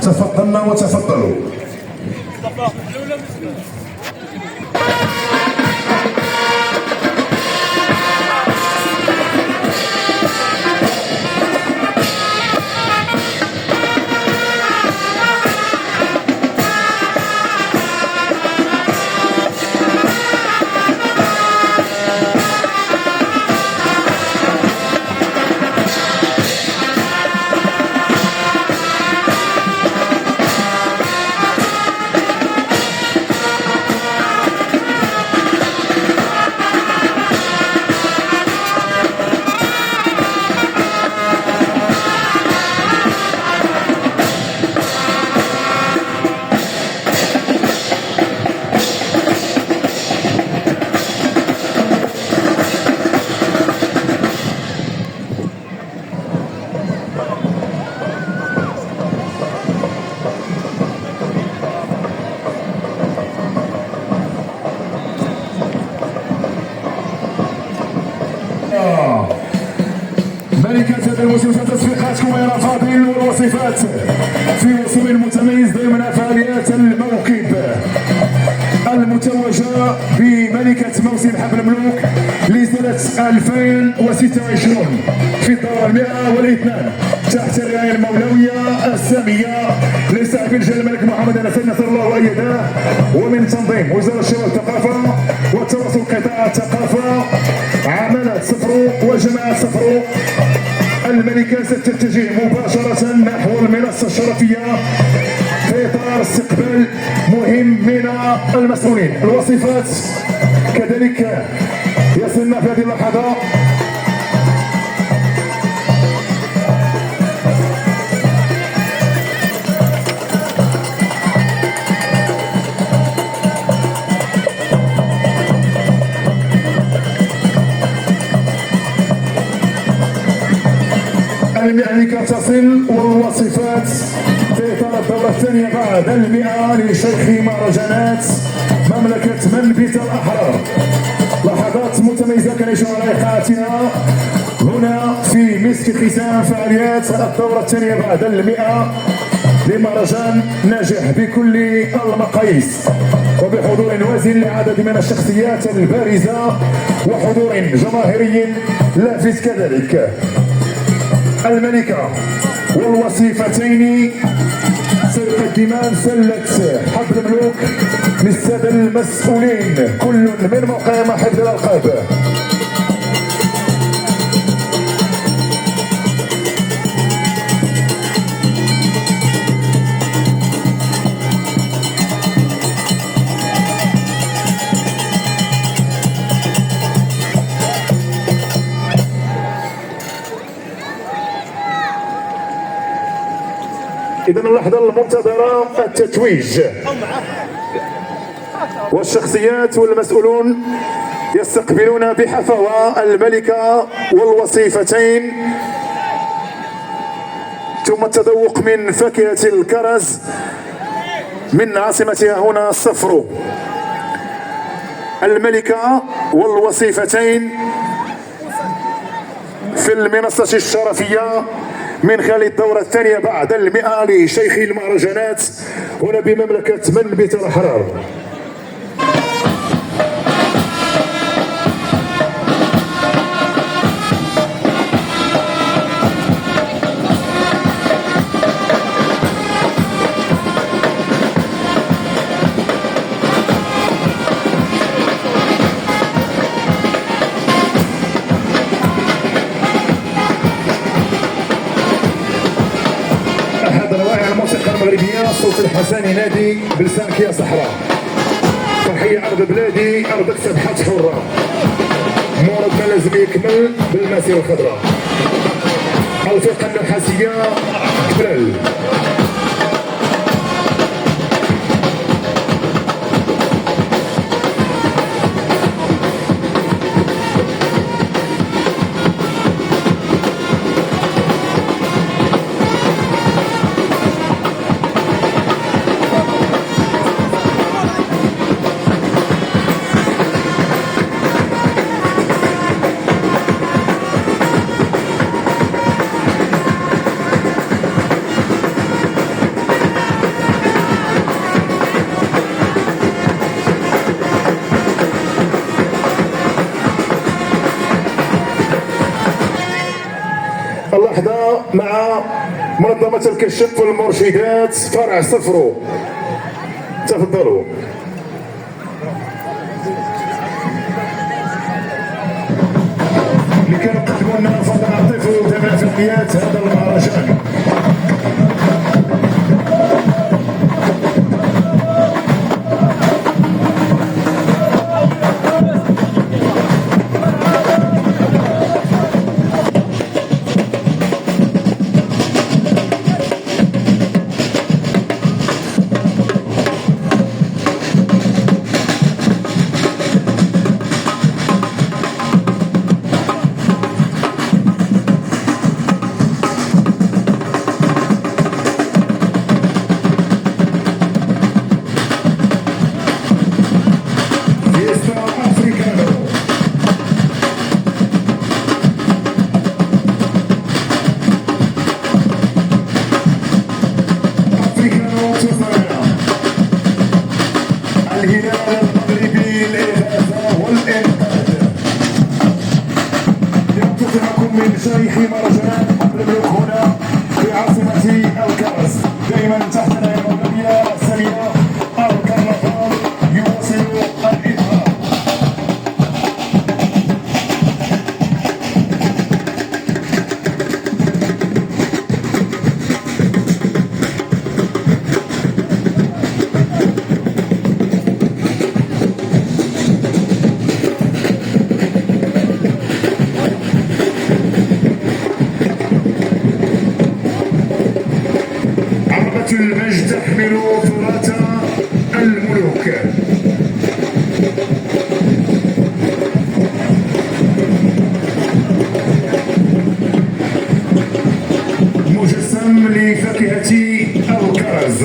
تفضلنا وتفضلوا. ملكة هذا الموسم تصفيقاتكم يا فاضل والوصفات في وصول متميز ضمن فعاليات الموكب المتوجة بملكة موسم حفل الملوك لسنة 2026 في الدورة 102 تحت الرعاية المولوية السامية لصاحب الجلالة الملك محمد ناصر نصر الله وأيده، ومن تنظيم وزارة الشباب والثقافة والتواصل قطاع الثقافة عملت صفرو وجماعة صفرو. الملكة ستتجه مباشرة نحو المنصة الشرفية في إطار استقبال مهم من المسؤولين. الوصفات كذلك يصلنا في هذه اللحظة الملكة تصل والوصفات في إطار الدورة الثانية بعد 100 لشيخ مهرجانات مملكة منبت الأحرار. لحظات متميزة كنعيشها على إيقاعاتها هنا في مسك ختام فعاليات الدورة الثانية بعد 100 لمهرجان ناجح بكل المقاييس وبحضور وازن لعدد من الشخصيات البارزة وحضور جماهيري لافت كذلك. الملكة والوصيفتين سيقدمان سلة حفل الملوك للسادة المسؤولين كل من مقام حفظ الألقاب. إذا اللحظة المنتظرة التتويج، والشخصيات والمسؤولون يستقبلون بحفاوة الملكة والوصيفتين ثم التذوق من فاكهة الكرز من عاصمتها هنا صفرو. الملكة والوصيفتين في المنصة الشرفية من خلال الدورة الثانية بعد 100 لشيخ المهرجانات هنا بمملكة منبت الأحرار. الصوت الحسني نادي بلسانك يا صحراء، تحية عرض بلادي أرضك سبحات حرة، موردنا لازم يكمل بالمسيرة الخضراء. الفرقة النحاسية كبرال. اللحظة مع منظمة الكشف والمرشدات فرع صفرو. تفضلوا. اللي كانوا قدموا لنا فضل عطيفوا ثمان فعاليات هذا المهرجان. الهلال المغربي للإغاثة والإنقاذ. ينتظركم من شيخ مهرجان حفل الملوك هنا في عاصمة الكرز، دائما تحت العناية المولوية السامية. الكرنفال يواصل الإبهار. المجد تحمل تراث الملوك. مجسم لفاكهة الكرز.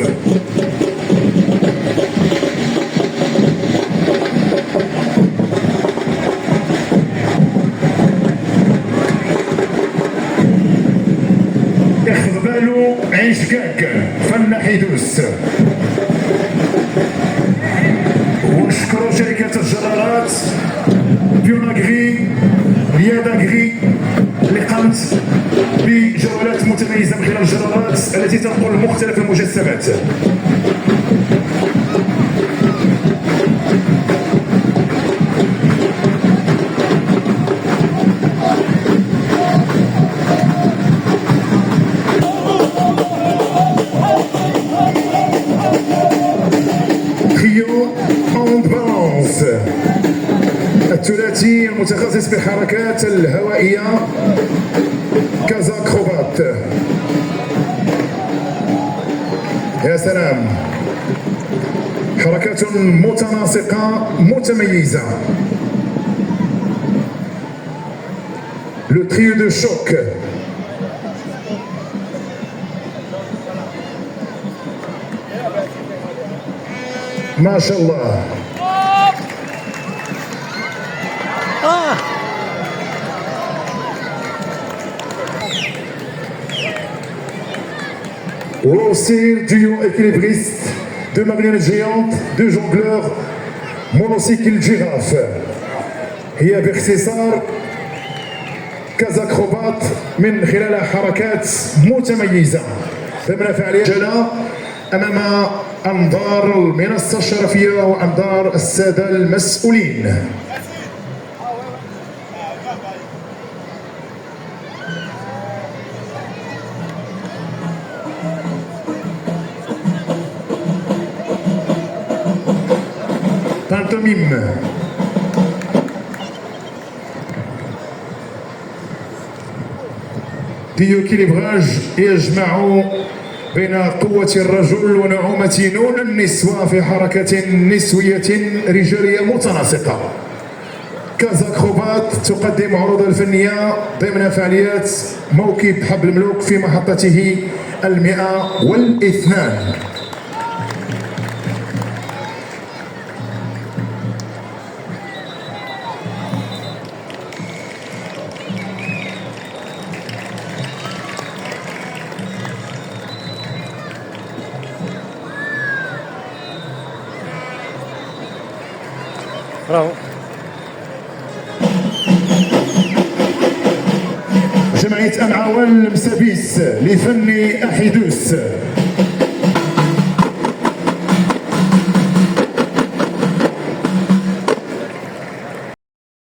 إخبال عشقاك فلاح يدوس. ونشكروا شركة الجرارات بيوناغري لياداغري اللي قامت بجولات متميزة من خلال الجرارات التي تنقل مختلف المجسمات. الثلاثي المتخصص في الحركات الهوائية كازاكروبات. يا سلام، حركات متناسقة متميزة. لو تريو دو شوك. ما شاء الله. Aussi duo équilibriste, deux marionnettes géantes, deux jongleurs, monocycle girafe. هي باختصار كازاكروبات من خلال حركات متميزة ضمن فعالية جلة أمام أنظار المنصة الشرفية وأنظار السادة المسؤولين. pantomime. ديوكيليبراج يجمع بين قوة الرجل ونعومة نون النسوة في حركة نسوية رجالية متناسقة. كازاكروبات تقدم عروضها الفنية ضمن فعاليات موكب حبل الملوك في محطته 102. جمعية أنعوال مسابيس لفن أحيدوس.